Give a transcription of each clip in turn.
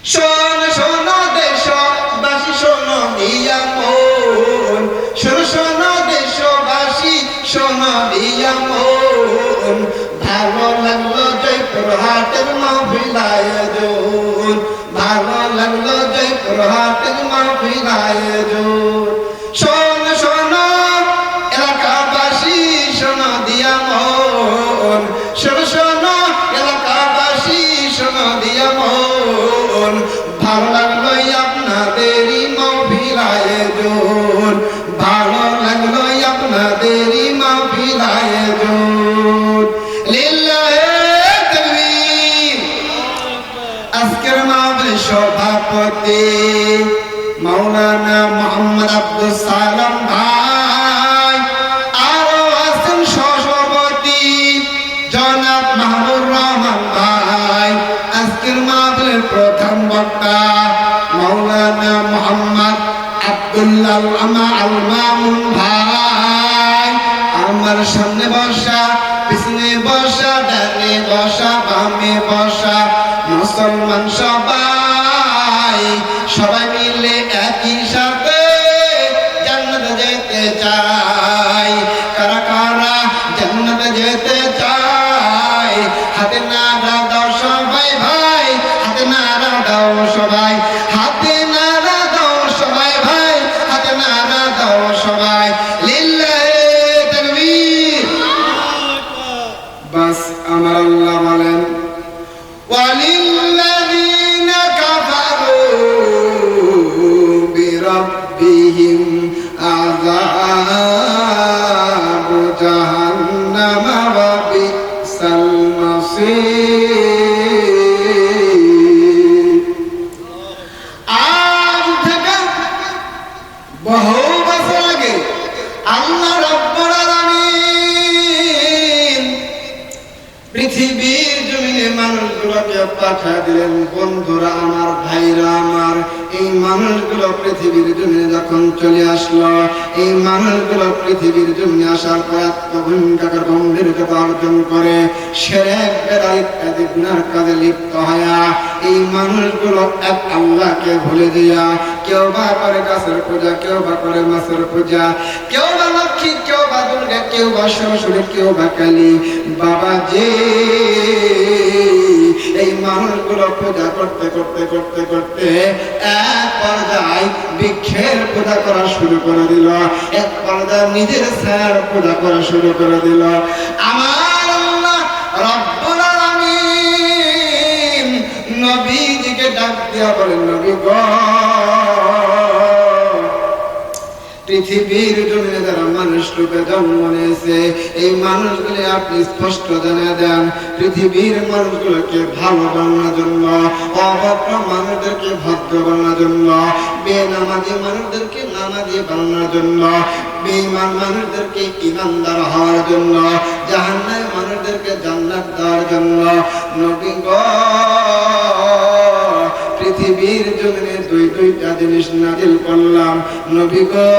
শোন শোন দেশবাসী শোন দিয়া মন, শোন শোন দেশবাসী শোন দিয়া মন, ভালো লাগলো জয়পুরহাটের মাহফিল আয়োজন, ভালো লাগলো জয়পুরহাটের মাহফিল আয়োজন। শোন শোন এলাকাবাসী শোন দিয়া মন, শোন শোন এলাকাবাসী শোন দিয়া মন, ভালো লাগলো আপনাদেরই মাহফিল আয়োজন, ভালো লাগলো আপনাদেরই মাহফিল আয়োজন। লিল্লাহে তাকবীর। আজকের মাহফিলের সভাপতি মাওলানা মোহাম্মদ আব্দুল সালাম ভাই, আরো আছেন সভাপতি জনাব মাহবুর রহমান ভাই। আজকের মাহফিলের প্রধান বক্তা মাওলানা মোহাম্মদ আব্দুল্লাহ আল মামুন ভাই। আমার সামনে বসা, পিছনে বসা, ডানে বসা, বামে বসা মুসলমান সবাই, সবাই মিলে একই সাথে জান্নাতে যেতে চাই। কারা কারা জান্নাতে যেতে চাই? হাতে নাড়া দাও সবাই ভাই, হাতে নাড়া দাও সবাই, হাতে নাড়া দাও সবাই ভাই, হাতে নাড়া দাও সবাই। লিল্লাহে তাকবীর। বাস আমার আল্লাহ বলেন ওয়ালিল্লাযীনা কাফারু বিরাব্বিহিম আযাবু জাহান্নাম ওয়া বিসাল মাসীর। আজ থেকে বহু বছর আগে আল্লাহ রাব্বুল আলামিন পৃথিবীর জমিনে মানুষগুলোকে পাঠা দিলেন। বন্ধুরা আমার, ভাইরা আমার, এই মানুষগুলো পৃথিবীর জমিনে যখন চলে আসলো, এই মানুষগুলো পৃথিবীর জমিনে আসার পর ভূমিকার গম্ভীরতা অর্জন করে শিরক বেদাত ইত্যাদি গুনার কাজে লিপ্ত হয়া এই মানুষগুলো এক আল্লাহকে ভুলে দিয়া কেউ বা করে গাছের পূজা, কেউ বা করে মাছের পূজা, কেউ বা লক্ষ্মী, কেউ বা দুর্গা, কেউ বা সরস্বতী, কেউ বা কালী। বাবাজি, এই মানুষগুলো পূজা করতে করতে করতে করতে এক পর্যায়ে বৃক্ষের পূজা করা শুরু করে দিল, এক পর্যায়ে নিজের স্যার পূজা করা শুরু করে দিল। আমার আল্লাহ রব্বুল আলামিন নবীজিকে ডাক দিয়া বলেন, নবী গো, পৃথিবীর জমিনে যারা মানুষ রূপে জন্ম নিয়েছে এই মানুষগুলি আপনি স্পষ্ট জানিয়ে দেন, পৃথিবীর মানুষগুলোকে ভালো বানানোর জন্য, অভদ্র মানুষদেরকে ভদ্র বানানোর জন্য, বেনামাজি মানুষদেরকে নামাজি বানানোর জন্য, বেঈমান মানুষদেরকে ঈমানদার হওয়ার জন্য, জাহান্নামী মানুষদেরকে জান্নাত দেওয়ার জন্য নবী গো পৃথিবীর জমিনে দুইটা জিনিস নাজিল করলাম। নবী গো,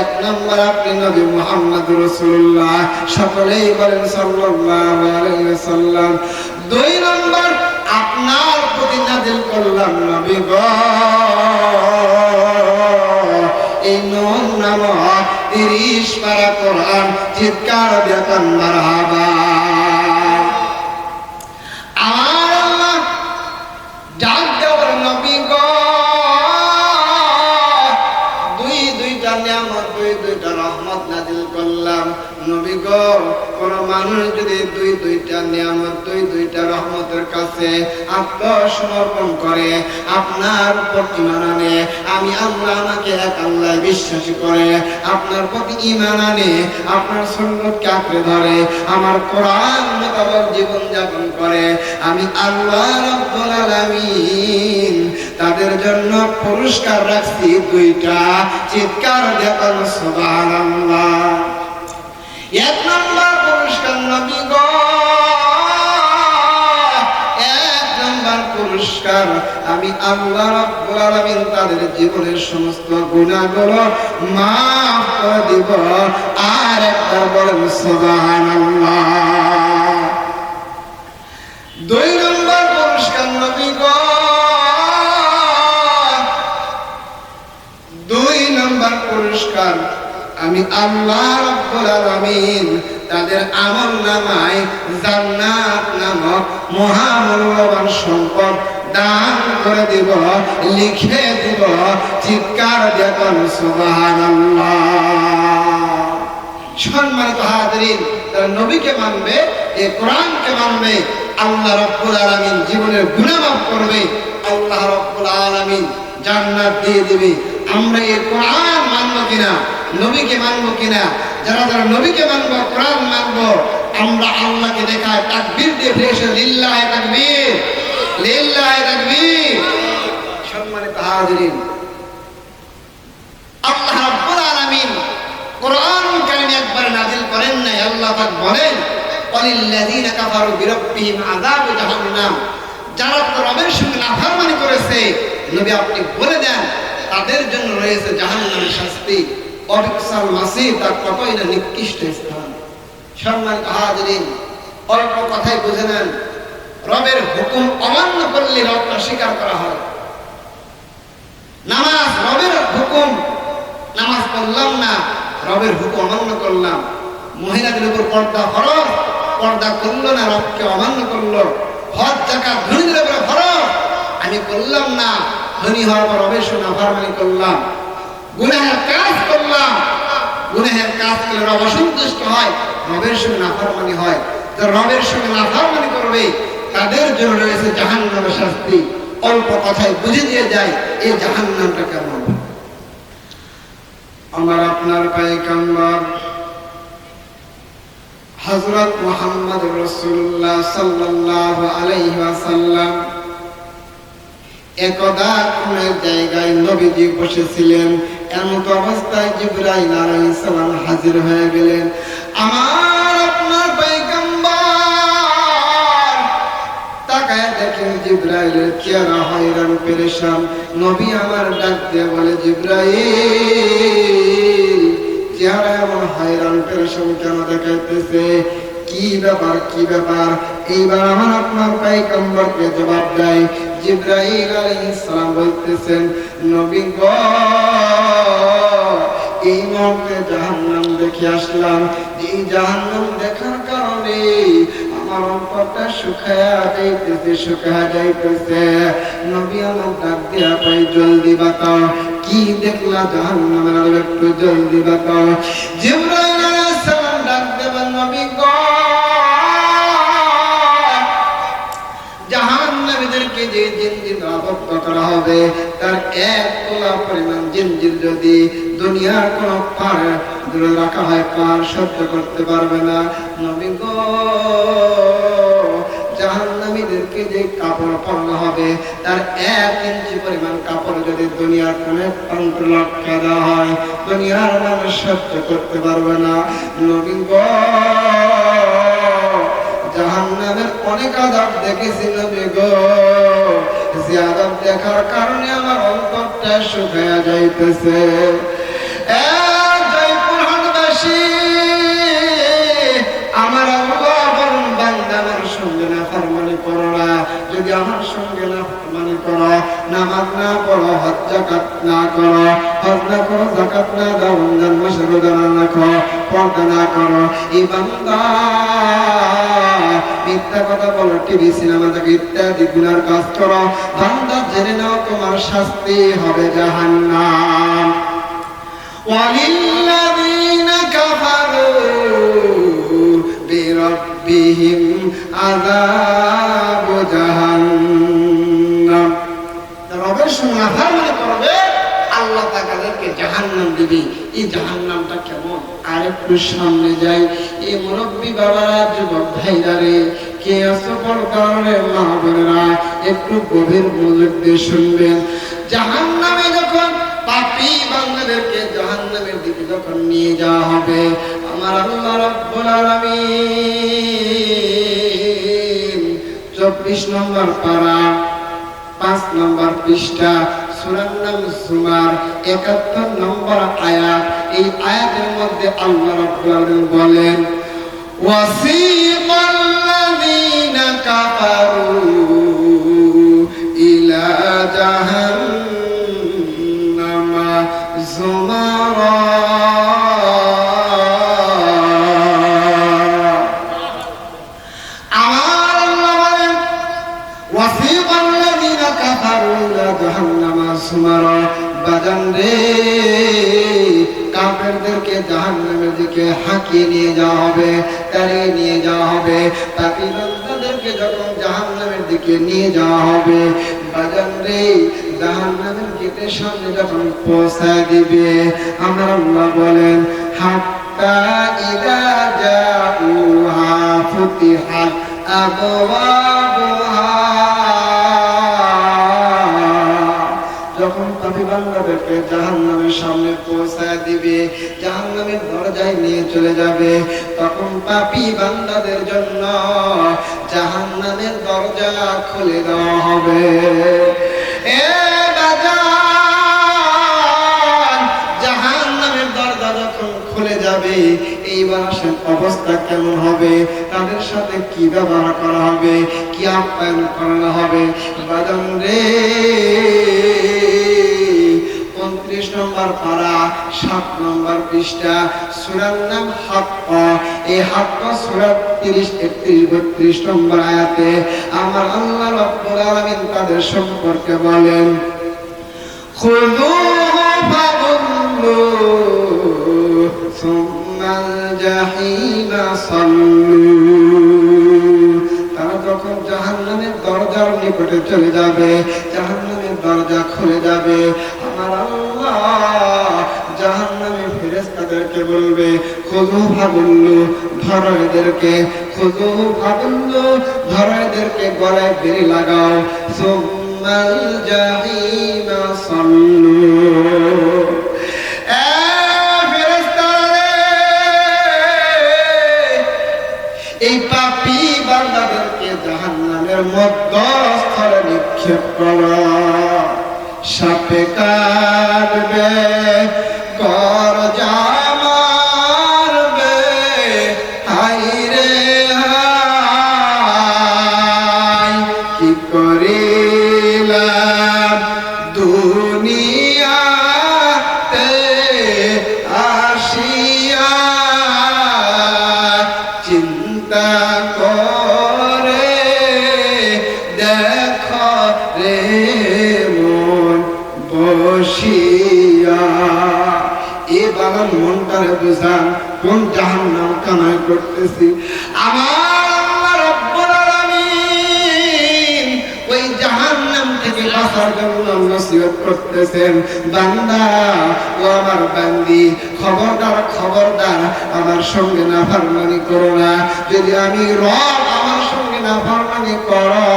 এক নম্বর আপনি নবী মুহাম্মদ রাসূলুল্লাহ, সকলেই বলেন সাল্লাল্লাহু আলাইহি ওয়াসাল্লাম। দুই নম্বর আপনার প্রতি নাজিল করলাম নবী গো এই নূর নামক 30 পারা কোরআন। চিৎকার দিয়ে কোন মারহাবা। আমার আল্লাহ ডাক দেওয়ার নবী গো দুইটা নিয়ামত, দুইটা রহমত নাজিল করলাম। নবী গো, কোন মানুষ যদি দুইটা নিয়ামত, দুইটা রহমতের কাছে আত্মসমর্পণ করে, আপনার উপর ঈমান আনে, আমি আল্লাহ আমাকে এক আল্লাহ বিশ্বাসী করে আপনার প্রতি ঈমান আনে, আপনার সুন্নতকে আঁকড়ে ধরে, আমার কোরআন মোতাবেক জীবন যাপন করে, আমি আল্লাহ রাব্বুল আলামিন তাদের জন্য পুরস্কার রাখছি দুইটা। চিৎকার দিয়ে বলো সুবহানাল্লাহ। এক নম্বর পুরস্কার নবী গো, এক নম্বর পুরস্কার আমি আল্লাহ রাব্বুল আলামিন তাদের জীবনের সমস্ত গুনাহগুলো মাফ করে দিব। আর একবার বলেন সুবহানাল্লাহ। দুই নম্বর পুরস্কার নবী গো, আমি আল্লাহ রাব্বুল আলামিন তাদের আমল নামায় জান্নাত নামক মহামূল্যবান সম্পদ দান করে দিব, লিখে দিব। চিৎকার দিয়ে বলুন সুবহানাল্লাহ। সম্মানিত হাজিরিন, তারা নবীকে মানবে, এই কোরআনকে মানবে, আল্লাহ রাব্বুল আলামিন জীবনের গুনাহ মাফ করবে, আল্লাহ রাব্বুল আলামিন জান্নাত দিয়ে দিবে। আমরা এই কোরআন মানবো কিনা, নবীকে মানবো কিনা? যারা যারা নবীকে মানবো, কোরআন মানবো, আমরা আল্লাহকে দেখায় তাকবীর দিয়ে ফিরে লিল্লাহি তাকবীর, লিল্লাহি তাকবীর। সম্মানিত হাজিরিন, আল্লাহ রাব্বুল আলামিন কোরআন কারীম একবার নাযিল করেন নাই, আল্লাহ পাক বলেন ওয়ালিল্লাযীনা কাফারু বিরাব্বিহিম আযাবু জাহান্নাম। যারা রবের সঙ্গে নাফরমানি করেছে, নবী আপনি বলে দেন তাদের জন্য রয়েছে জাহান্নামের শাস্তি। অবিকসাল মাসির, তার কতই না নিকৃষ্ট স্থান। সম্মানিত হাজিরিন, অল্প কথাই বুঝে নেন, রবের হুকুম অমান্য করলে রবকে অস্বীকার করা হয়। নামাজ রবের হুকুম, নামাজ পড়লাম না, রবের হুকুম অমান্য করলাম। মহিলাদের উপর পর্দা ফরজ, পর্দা করলো না, রবকে অমান্য করলো। হজ যাকাত ধনীদের উপর ফরজ, আমি করলাম না, ধনী হওয়ার পর রবের সঙ্গে নাফরমানি করলাম। গুনাহের কাজ করলাম, গুনাহের কাজ করলে রব অসন্তুষ্ট হয়, রবের সঙ্গে নাফরমানি হয়। যারা রবের সঙ্গে নাফরমানি করবে তাদের জন্য রয়েছে জাহান্নামের শাস্তি। অল্প কথায় বুঝে দিয়ে যায় এই জাহান্নামটা কেমন। আমার আপনার পয়গম্বর হযরত মুহাম্মদ রাসূলুল্লাহ সাল্লাল্লাহু আলাইহি ওয়াসাল্লাম একদা কোন জায়গায় নবীজি বসেছিলেন। এমন অবস্থায় জিবরাইল আলাইহিস সালাম হাজির হয়ে গেলেন। আমার আপনার পয়গম্বর তাকায় দেখেন জিবরাইলের চেহারা হয়রান পেরেশান। নবী আমার ডাক দিয়ে বলে, জিবরাইল চেহারা এমন হয়রান পেরেশান কেন দেখাইতেছে? কি ব্যাপার, কি ব্যাপার? এইবার আমার আপনার পয়গম্বরকে জবাব দেয়। জিবরাইল আলাইহিস সালাম বলতেছেন, নবী গো, এই মুহূর্তে জাহান্নাম দেখে আসলাম। এই জাহান্নাম দেখার কারণে আমার অন্তরটা শুকায়া যাইতেছে, শুকায়া যাইতেছে। নবী আমার ডাক দিয়া পাই, জলদি বাতাও, কি দেখলা জাহান্নামের, আরো একটু জলদি বাতাও। জিবরাইল আলাইহিস সালাম ডাক দেবেন, নবী গো, জাহান্নামীদেরকে যে জিনজির আবদ্ধ করা হবে, তার এক তোলা পরিমাণ জিনজির যদি দুনিয়ার কোন পাহাড়ে দূরে রাখা হয়, পাহাড় সহ্য করতে পারবে না। নবী গো, জাহান্নামীদেরকে যে কাপড় পরানো হবে, তার 1 ইঞ্চি পরিমাণ কাপড় যদি দুনিয়ার কোন প্রান্ত লটকা দেওয়া হয়, দুনিয়ার মানুষ সহ্য করতে পারবে না। নবী গো, জাহান্নামের অনেক আযাব দেখেছি নবী গো, যে আযাব দেখার কারণে আমার অন্তরটা শুকায়া যাইতেছে। জয়পুরহাটবাসী, আমার আল্লাহ বলেন, বান্দা আমার সঙ্গে নাফরমানি করো না। যদি আমার সঙ্গে নাফরমানি করো, নামাজ না পড়ো, হজ যাকাত না করো, হজ না করো, যাকাত না দাও, রমজান মাসে রোজা না রাখো, পর্দা না করো, এই বান্দা মিথ্যা কথা বলো, টিভি সিনেমা দেখো, ইত্যাদি গুনার কাজ করো, বান্দা জেনে নাও তোমার শাস্তি হবে জাহান্নাম। ওয়ালিল্লাযীনা কাফারু বিরাব্বিহিম আযাবু জাহান্নাম। রবের সঙ্গে নাফরমানি করবে, আল্লাহ তাদেরকে জাহান্নাম দিবে। এই জাহান্নামটা কেমন? আর একটু সামনে যাই। এই মুরব্বী বাবারা, যুবক ভাইরা রে, কে আছো পর্দারে মা বোনেরা, একটু গভীর মনোযোগ দিয়ে শুনবেন। জাহান্নামে যখন পাপী বান্দাদেরকে জাহান্নামের দিকে যখন নিয়ে যাওয়া হবে, আমার আল্লাহ রাব্বুল আলামিন 24 নম্বর পারা 5 নম্বর পৃষ্ঠা, সূরার নাম জুমার 71 নম্বর আয়াত। এই আয়াতের মধ্যে আল্লাহ রাব্বুল আলামিন বলেন, ওয়াসিকাল্লাযীনা কাফারু ইলা জাহান্নামা যুমারা সুমারা বাজান রে কাফেরদেরকে জাহান্নামের দিকে হাঁকিয়ে নিয়ে যাওয়া হবে, তাড়িয়ে নিয়ে যাওয়া হবে। পাপী বান্দাদেরকে যখন জাহান্নামের দিকে নিয়ে যাওয়া হবে বাজান রে জাহান্নামের গেটের সামনে যখন পৌঁছায় দিবে আমার আল্লাহ বলেন হাত্তা ইযা জাউহা ফুতিহাত আবওয়াবুহা, যখন পাপী বান্দাদেরকে জাহান্নামের সামনে পৌঁছায় দিবে জাহান্নামের দরজায় নিয়ে চলে যাবে তখন পাপী বান্দাদের জন্য জাহান্নামের দরজা খুলে দেওয়া হবে। এ বাজান জাহান্নামের দরজা যখন খুলে যাবে এইবার আসেন অবস্থা কেমন হবে, তাদের সাথে কি ব্যবহার করা হবে, কি আপ্যায়ন করা হবে বাজান রে। 29 নম্বর পারা 7 নম্বর পৃষ্ঠা সূরার নাম হাক্কা। এই হাক্কা সূরা 30, 31, 32 নম্বর আয়াতে আমার আল্লাহ রাব্বুল আলামিন তাদের সম্পর্কে বলেন খুযুহু ফাগুল্লু সুম্মাল জাহিমা সাল্লু। তারা যখন জাহান্নামের দরজার নিকটে চলে যাবে জাহান্নামের দরজা খুলে যাবে আমার আল্লাহ জাহান্নামের ফেরেশতাদেরকে বলবে খুযু ফাগুল্লু, ধরো এদেরকে, খুযু ফাগুল্লু, ধরো এদেরকে, গলায় বেড়ি লাগাও, সুম্মাল জাহিমা সাল্লু। এই পাপী বান্দাদেরকে জাহান্নামের মধ্যস্থলে নিক্ষেপ করা, সাপে কাটবে, করজা মারবে, হায় রে হায় কি করিলাম দুনিয়াতে আসিয়া, চিন্তা করে দেখো রে মন বসিয়া। এ বাগান মনটারে বুঝান কোন জাহান্নাম কামাই করতেছি। আমার আল্লাহ রাব্বুল আলামিন ওই জাহান্নাম থেকে বাঁচার জন্য নসিহত করতেছেন বান্দা ও আমার বান্দি খবরদার খবরদার আমার সঙ্গে নাফরমানি করো না। যদি আমি রব আমার সঙ্গে নাফরমানি করো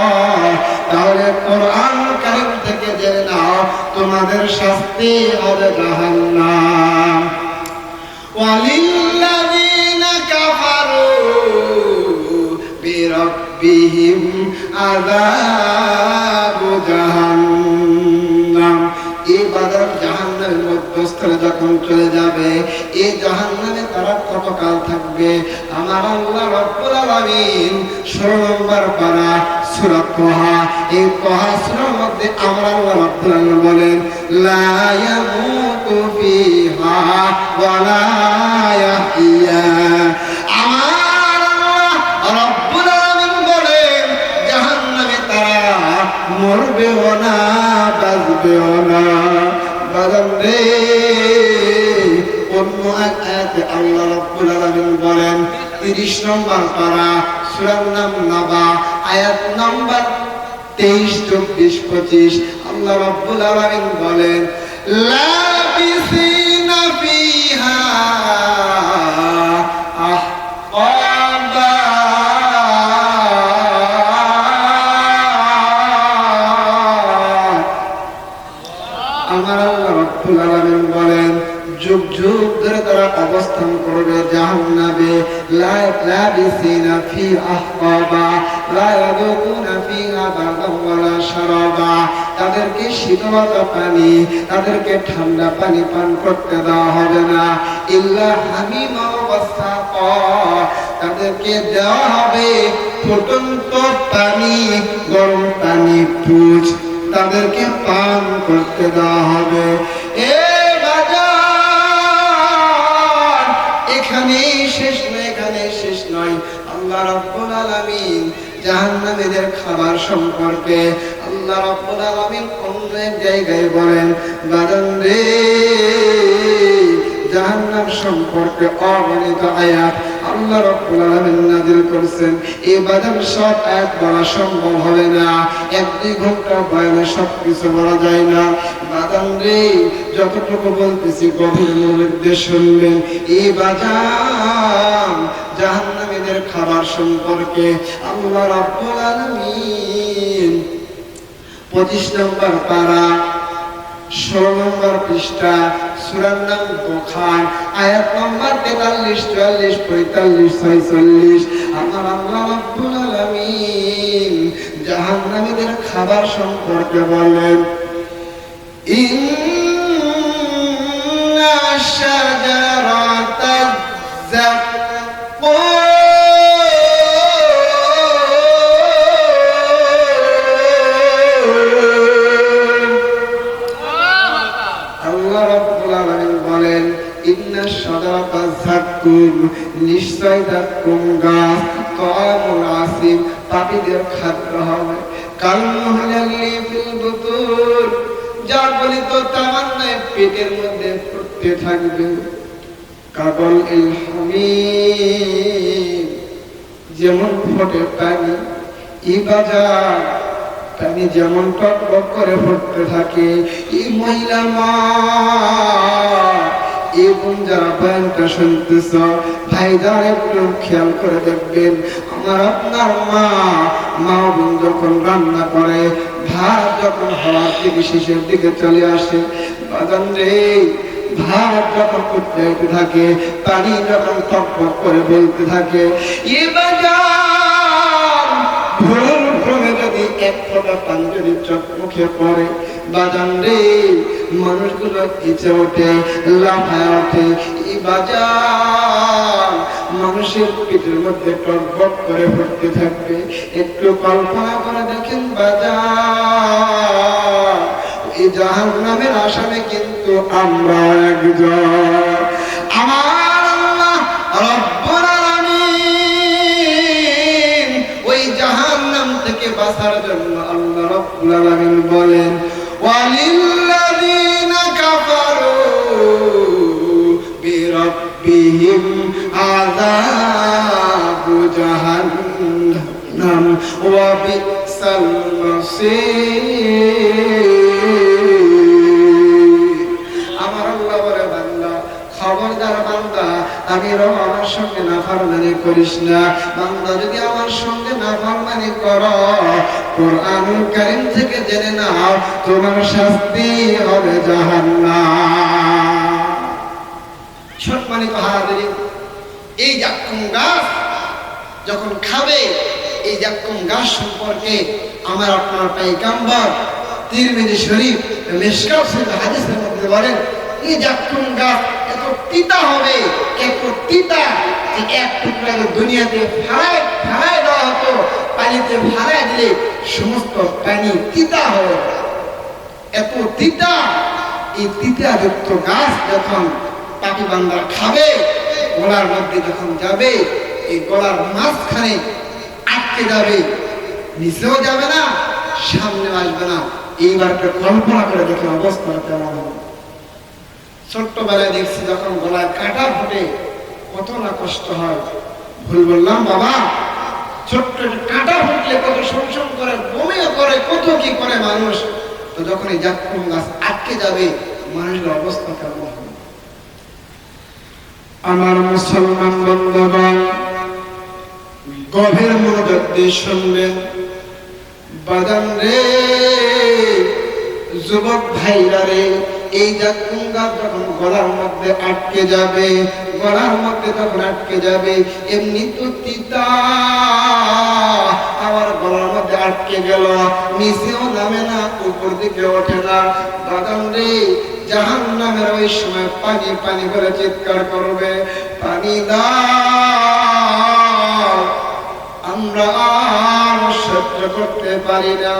তাহলে কোরআন কারীম থেকে জেনে নাও তোমাদের শাস্তি হবে জাহান্নাম। ওয়ালিল্লাযীনা কাফারু বিরাব্বিহিম আযাবু জাহান্নাম। এই বাজার জাহান্নামের মধ্যস্থলে যখন চলে যাবে এই জাহান্নামে তারা কতকাল থাকবে আমার আল্লাহ রাব্বুল আলামিন 16 নম্বর পারা সূরা তাহা। এই তাহা সূরার মধ্যে আমার আল্লাহ রাব্বুল আলামিন বলেন লা ইয়ামুতু ফিহা ওয়া লা ইয়াহইয়া। আমার আল্লাহ রাব্বুল আলামিন বলেন জাহান্নামে তারা মরবেও না বাঁচবেও না। বাজান রে অন্য এক আয়াতে আল্লাহ রাব্বুল আলামিন বলেন 30 নম্বর পারা সূরার নাম নাবা আয়াত নম্বর 23, 24, 25 আল্লাহ রাব্বুল আলামিন বলেন লাবিসিনা ফিহা আহকাবা। আমার আল্লাহ রাব্বুল আলামিন বলেন যুগ যুগ ধরে তারা অবস্থান করবে জাহান্নামে। লাবিসিনা ফি আহকাবা লা ইয়াযুকুনা ফিহা বারদান ওয়ালা শারাবা। তাদেরকে শীতল পানি তাদেরকে ঠান্ডা পানি পান করতে দেওয়া হবে না। ইল্লা হামিমা ওয়া সাকা, তাদেরকে দেওয়া হবে ফুটন্ত পানি, গরম পানি, পুজ তাদেরকে পান করতে দেওয়া হবে। এখানেই শেষ নয়, এখানে শেষ নয়। আল্লাহ রাব্বুল আলামিন জাহান্নামীদের খাবার সম্পর্কে আল্লাহ রাব্বুল আলামিন অন্য এক জায়গায় বলেন বাদান রে জাহান্নাম সম্পর্কে অগণিত আয়াত আল্লাহ রাব্বুল আলামিন নাযিল করেছেন। এই বাদান সব আয়াত বলা সম্ভব হবে না, 1-2 ঘন্টা বয়ানে সবকিছু বলা যায় না। বাদান রে যতটুকু বলতেছি গভীর মনোযোগ শুনবেন। এই বাদান জাহান্নামীদের খাবার সম্পর্কে আল্লাহ রাব্বুল আলামিন 25 নম্বর পারা 16 নম্বর পৃষ্ঠা সূরার নাম দুখান আয়াত নম্বর 43 44 45 46 আমার আল্লাহ রাব্বুল আলামিন জাহান্নামীদের খাবার সম্পর্কে বলেন ইন্না শাজারাতাজ যাক্কুম নিশ্চয় যাক্কুম গাছ তাআমুল আসিম পাপীদের খাদ্য হবে কালমুহলি ফিল বুতুন যা গলিত তামান্নায় পেটের মধ্যে ফুটতে থাকবে কাবল ইল হামিম যেমন ফোটে পানি ইবাজার পানি যেমন টকবক করে ফুটতে থাকে এই মহিলা মা এবং যারা বয়ানটা শুনতেছ ভাইদার একটু খেয়াল করে দেখবেন আমার আপনার মা বোন যখন রান্না করে ভাত যখন হওয়ার থেকে শেষের দিকে চলে আসে বাজান রে ভাত যখন ফুটতে থাকে পানি যখন টকবক করে বলতে থাকে এ বাজার ভুল ক্রমে যদি এক ফোঁটা পানি যদি চোখ মুখে পড়ে বাজান রে মানুষগুলো ইচ্ছে ওঠে লাফায় ওঠে এই বাজার মানুষের পেটের মধ্যে টকবক করে ফুটতে থাকবে একটু কল্পনা করে দেখেন বাজার এই জাহান্নামের আসামে কিন্তু আমরা একজন আমার আল্লাহ রব্বুল আলামিন ওই জাহান্নাম থেকে বাঁচার জন্য আল্লাহ রব্বুল আলামিন বলেন وَلِلَّذِينَ كَفَرُوا بِرَبِّهِمْ عَذَابُ جَهَنَّمَ وَبِئْسَ الْمَصِيرُ আমার আল্লাহ বলে বান্দা খবরদার বান্দা আমি আমার সঙ্গে নাফরমানি করিস না বান্দা যদি আমার সঙ্গে নাফরমানি করো কোরআনুল কারীম থেকে জেনে নাও তোমার শাস্তি হবে জাহান্নাম। সম্মানিত হাজিরিন এই যাক্কুম গাছ যখন খাবে এই যাক্কুম গাছ সম্পর্কে আমার আপনার পয়গম্বর তিরমিজি শরীফ মিশকাত শরীফ হাদিসের মধ্যে বলেন এই যাক্কুম গাছ এত তিতা হবে এত তিতা যে এক টুকরা দুনিয়াতে ফেলাই দেওয়া হতো পানিতে ফেলাই দিলে সমস্ত পানি তিতা হবে এত তিতা এই তিতাযুক্ত গাছ যখন পাপী বান্দা খাবে গলার মধ্যে যখন যাবে এই গলার মাঝখানে আটকে যাবে নিচেও যাবে না সামনে আসবে না এইবার কল্পনা করে দেখে অবস্থা কেমন হবে ছোট্টবেলায় দেখছি যখন গলায় কাটা ফুটে কত না কষ্ট হয় ভুল বললাম বাবা ছোট্ট কাটা ফুটলে কত সংসম করে বমিও করে কত কি করে মানুষ তো যখন এই যাক্কুম গাছ আটকে যাবে মানুষের অবস্থা কেমন হবে আমার মুসলমান বন্ধুগণ গভীর মনোযোগ দিয়ে শুনবেন বাদান রে যুবক ভাইরা রে এই যাক্কুম গাছ যখন গলার মধ্যে আটকে যাবে গলার মধ্যে যখন আটকে যাবে এমনি তো তিতা আমার গলার মধ্যে আটকে গেল নিচেও নামে না উপর দিকে ওঠে না বাদান রে জাহান্নামের ওই সময় পানি পানি করে চিৎকার করবে পানি দাও আমরা আর সহ্য করতে পারি না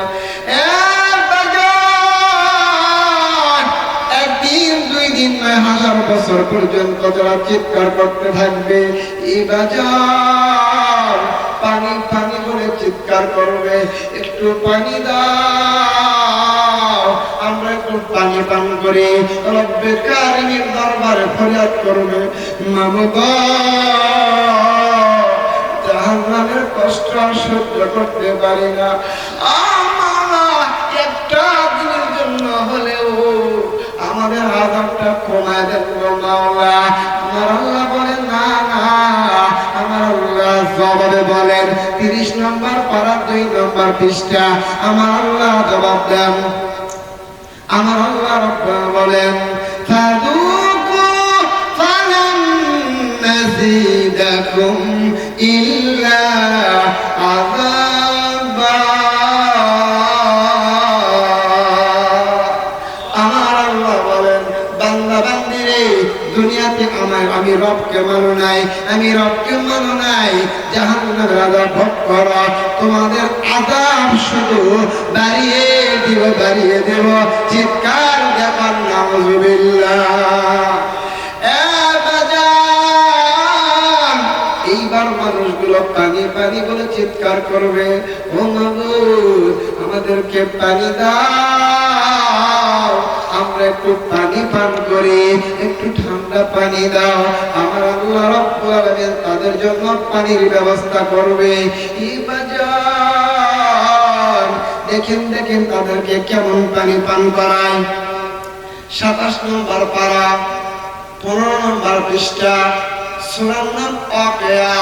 একদিন 2 দিন নয় 1000 বছর পর্যন্ত যারা চিৎকার করতে থাকবে এই বাজার পানি পানি করে চিৎকার করবে একটু পানি দাও করে রব্বে কারিমের দরবারে ফরিয়াদ করবে, মাবুদ জাহান্নামের কষ্ট সহ্য করতে পারি না, আমার একটা দিনের জন্য হলেও আমাদের আযাবটা কমায় দেন গো মাওলা। আমার আল্লাহ বলেন না না, আমার আল্লাহ জবাবে বলেন 30 নম্বর পারা 2 নম্বর পৃষ্ঠা, আমার আল্লাহ জবাব দেন, আমার আল্লাহ রব্বুল বলেন ফাযুকু ফালান নাযিদাকুম ইল্লা আযাবা। আমার আল্লাহ বলেন বান্দা বান্দিরে দুনিয়াতে আমি রবকে মানো নাই, আমি রবকে মানো নাই, জাহান্নামের আযাব ভোগ করো, তোমাদের আযাব শুধু বাড়িয়ে দেব, চিৎকার দেবার নাউযুবিল্লাহ। এইবার মানুষগুলো পানি পানি বলে চিৎকার করবে, ও মাবুদ আমাদেরকে পানি দাও, আমরা একটু পানি পান করি, একটু ঠান্ডা পানি দাও। আমার আল্লাহ রাব্বুল আলামিন তাদের জন্য পানির ব্যবস্থা করবে। এই বাজার দেখেন তাদেরকে কেমন পানি পান করায়। 27 নম্বর পারা 15 নম্বর পৃষ্ঠা, সূরার নাম ওয়াকিয়া,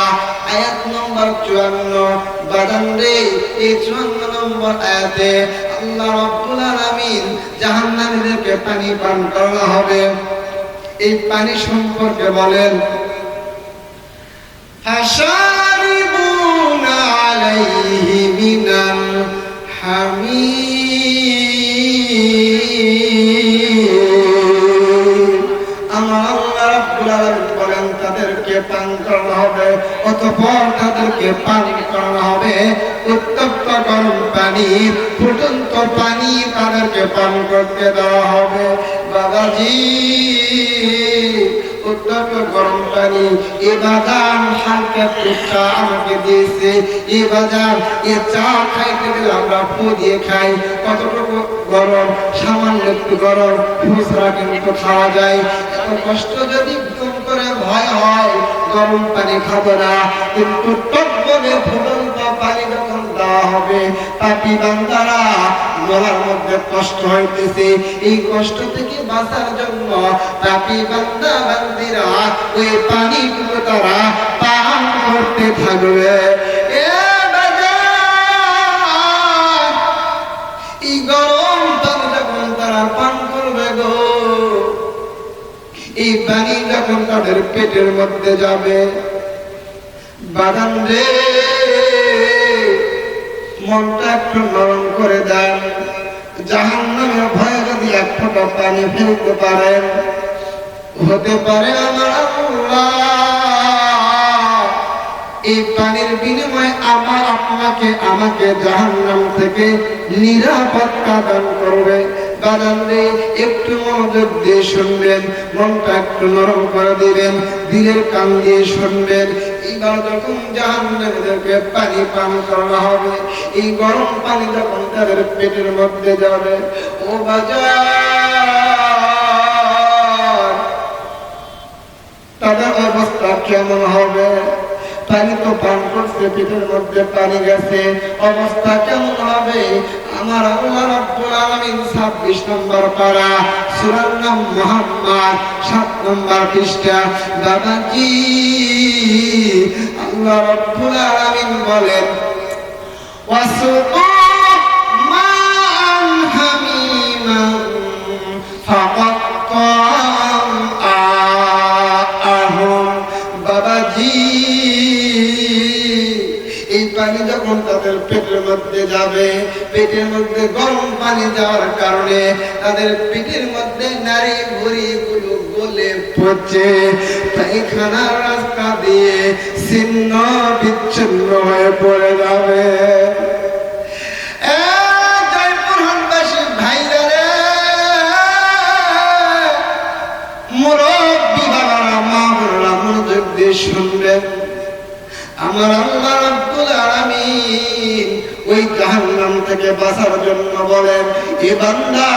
আয়াত নম্বর 54। বাদান রে এই 54 নম্বর আয়াতে আল্লাহ রাব্বুল আলামিন জাহান্নামীদেরকে পানি পান করানো হবে। এই পানি সম্পর্কে বলেন ফাশারিবুনা আলাইহি মিনাল হামিম। আমার আল্লাহ রাব্বুল আলামিন বলেন তাদেরকে পান করানো হবে, অতঃপর তাদেরকে পান করানো হবে উত্তপ্ত গরম পানি, ফুটন্ত পানি তাদেরকে পান করতে দেওয়া হবে। বাবাজি উত্তপ্ত গরম পানি, এ বাজার হালকা টুকটা আমাকে দিয়েছে, এ বাজার এ চা খাইতে গেলে আমরা ফু দিয়ে খাই, কতটুকু গরম, সামান্য একটু গরম, ফুসরা কিন্তু খাওয়া যায়। এত কষ্ট যদি কম করে ভয় হয় গরম পানি খাবো না, কিন্তু টকবগে ফুটন্ত পানি যখন দেওয়া হবে, পাপী বান্দারা গলার মধ্যে কষ্ট হইতেছে, এই কষ্ট থেকে বাঁচার জন্য পাপী বান্দা বান্দিরা ওই পানিগুলো তারা পান করতে থাকবে। এই গরম পানি যখন তারা পান করবে গো, এই পানি যখন তাদের পেটের মধ্যে যাবে, বাদান রে মনটা একটু নরম করে দেন। জাহান্নামের ভয়ে যদি এক ফোঁটা পানি ফেলতে পারেন, হতে পারে আমার আল্লাহ এই পানির বিনিময়ে আমাকে জাহান্নাম থেকে নিরাপত্তা দান করবে। বাদানরে একটু মনোযোগ দিয়ে শুনবেন, মনটা একটু নরম করে দিবেন, দিলের কান দিয়ে শুনবেন। এইবার যখন জাহান্নামীদেরকে পানি পান করানো হবে, এই গরম পানি যখন তাদের পেটের মধ্যে যাবে, ও বাজার তাদের অবস্থা কেমন হবে? পানি তো পান করছে, পেটের মধ্যে পানি গেছে, অবস্থা কেমন হবে? আমার আল্লাহ রাব্বুল আলামিন 26 নম্বর পারা, সূরার নাম মুহাম্মদ, 7 নম্বর পৃষ্ঠা। বাবাজি আল্লাহ রাব্বুল আলামিন বলেন ওয়াসুকু মান হামিমান ফাকাত্তাম আহুম। বাবাজি এই পানি যখন তাদের পেটের মধ্যে যাবে, পেটের মধ্যে গরম পানি যাওয়ার কারণে তাদের পেটের মধ্যে নারী ভুঁড়িগুলো গলে পচে পায়খানার রাস্তা দিয়ে ছিন্ন বিচ্ছিন্ন হয়ে পড়ে যাবে। জয়পুরহাটবাসী ভাইরা রে, মুরব্বী বাবারা, মা বোনেরা মনোযোগ দিয়ে শুনবেন। আমার আল্লাহ রাব্বুল আলামিন ওই জাহান্নাম থেকে বাঁচার জন্য বলেন, এ বান্দা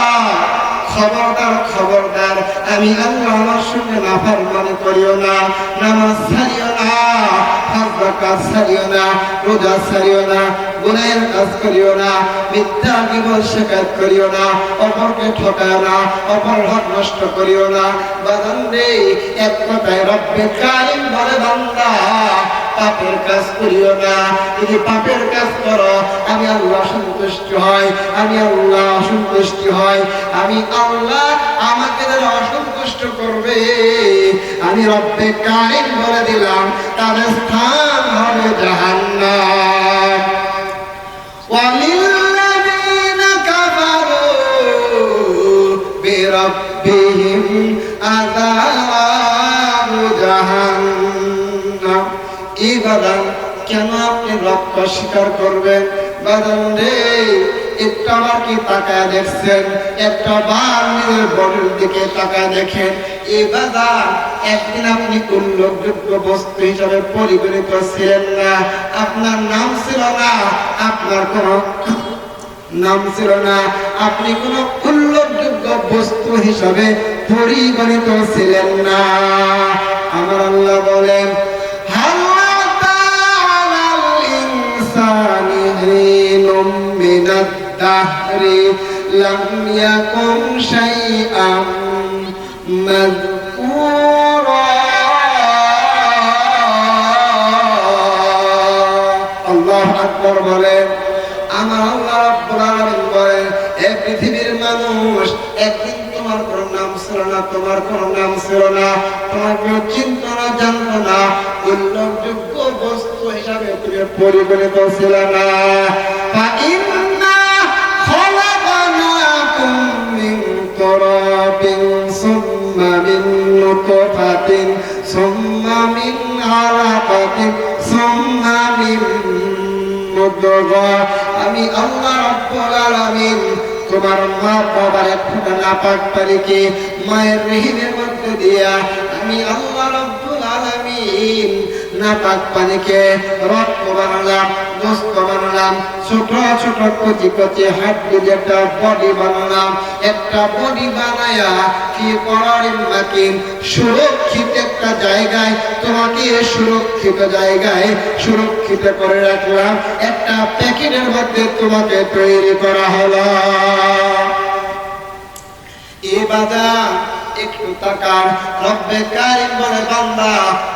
খবরদার খবরদার, আমি আল্লাহ আমার সঙ্গে নাফরমানি করিও না, নামাজ ছাড়িও না, হজ যাকাত ছাড়িও না, রোজা ছাড়িও না, গুনাহের কাজ করিও না, মিথ্যা গীবত শিকায়ত করিও না, অপরকে ঠকাও না, অপর হক নষ্ট করিও না। বাজান রে, এক কথায় রব্বে কারিম বলে বান্দা পাপের কাজ করিও না। যদি পাপের কাজ করো আমি আল্লাহ সন্তুষ্ট হয়, আমি আল্লাহ অসন্তুষ্ট হয়, আমি আল্লাহ আমাকে যারা অসন্তুষ্ট করবে আমি রব্বে কারিম বলে দিলাম তাদের স্থান হবে জাহান্নাম। ওয়ালিল্লাযীনা কাফারু বিরাব্বিহিম আযাবু জাহান্নাম। এই বাদান কেন আপনি রক্ত স্বীকার করবেন? বাদান রে, একটু আমার কি তাকায় দেখছেন? একটা বার নিজের বডির দিকে তাকায় দেখেন। এই বাদান একদিন আপনি উল্লেখযোগ্য বস্তু হিসাবে পরিগণিত ছিলেন না, আপনার নাম ছিল না, আপনার কোন নাম ছিল না, আপনি কোন উল্লেখযোগ্য বস্তু হিসাবে পরিগণিত ছিলেন না। আমার আল্লাহ বলেন লাম ইয়াকুন শাইআম মাযকুরা। আল্লাহু আকবার বলেন। আমার আল্লাহ রাব্বুল আলামিন বলেন, হে পৃথিবীর মানুষ, একদিন তোমার কোনো নাম ছিল না, তোমার কোনো নাম ছিল না, তোমার কেউ চিন্তা না, জানতো না, উল্লেখযোগ্য বস্তু হিসাবে তুমি পরিগণিত ছিল না। ফাইন্না খলাকনাকুম মিন তুরাবিন সুম্মা মিন নুতফাতিন সুম্মা মিন আলাকাতিন সুম্মা মিন মুদগা। আমি আল্লাহ রাব্বুল আলামিন তোমার মা বাবার একটা নাপাক পানিকে মায়ের রহিমের মধ্যে দিয়া আমি আল্লাহ রাব্বুল আলামিন নাপাক পানিকে রক্ত বানালাম, গোশত বানালাম, ছোট ছোট কচি কচি হাড্ডি যেটা বডি বানালাম। একটা বডি বানায়া কি করার মাকিন সুরক্ষিত একটা জায়গায়, তোমাকে সুরক্ষিত জায়গায় সুরক্ষিত করে রাখলাম। একটা প্যাকেটের মধ্যে তোমাকে তৈরি করা হলো। এই বাজার একটু তাকান, রব্বে কারিম বলে বান্দা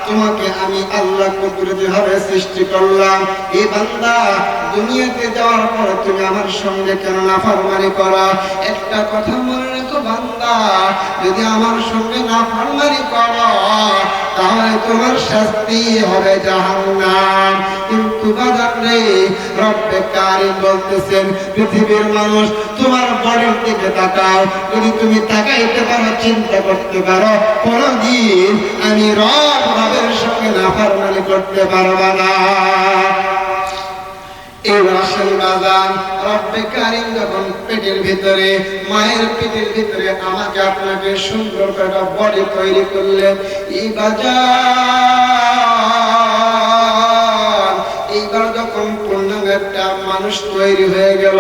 তোমাকে আমি আল্লাহ কুদরতি ভাবে সৃষ্টি করলাম। এই বান্দা দুনিয়াতে যাওয়ার পর তুমি আমার সঙ্গে কেন নাফরমানি করো? একটা কথা মনে রেখো বান্দা, যদি আমার সঙ্গে নাফরমানি করো তাহলে তোমার শাস্তি হবে জাহান্নাম। কিন্তু বাজার রে, রব্বে কারিম বলতেছেন পৃথিবীর মানুষ তোমার বডির দিকে তাকাও, যদি তুমি তাকাইতে পারো, চিন্তা করতে পারো, কোনদিন আমি রবের সঙ্গে নাফরমানি করতে পারবা না। এই রাসূল বাজান রব্বে কারিম যখন পেটের ভিতরে, মায়ের পেটের ভিতরে আমাকে আপনাকে সুন্দর একটা বডি তৈরি করলেন, এই বাজান এইবার যখন পূর্ণাঙ্গ একটা মানুষ তৈরি হয়ে গেল,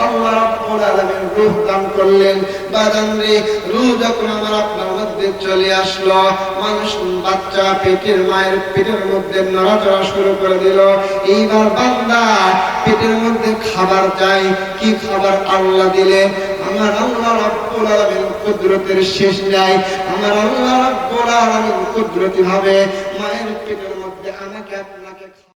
আল্লাহ রাব্বুল আলামিন রূহ দান করলেন। বাজান রে, রূহ যখন আমার আপনার মধ্যে চলে আসলো, মানুষ বাচ্চা পেটের মায়ের পেটের মধ্যে নড়াচড়া শুরু করে দিল। এইবার বান্দা পেটের মধ্যে খাবার চাই, কি খাবার আল্লাহ দিলে? আমার আল্লাহ রাব্বুল আলামিন কুদরতের শেষ নাই। আমার আল্লাহ রাব্বুল আলামিন কুদরতি ভাবে মায়ের পেটের মধ্যে আমাকে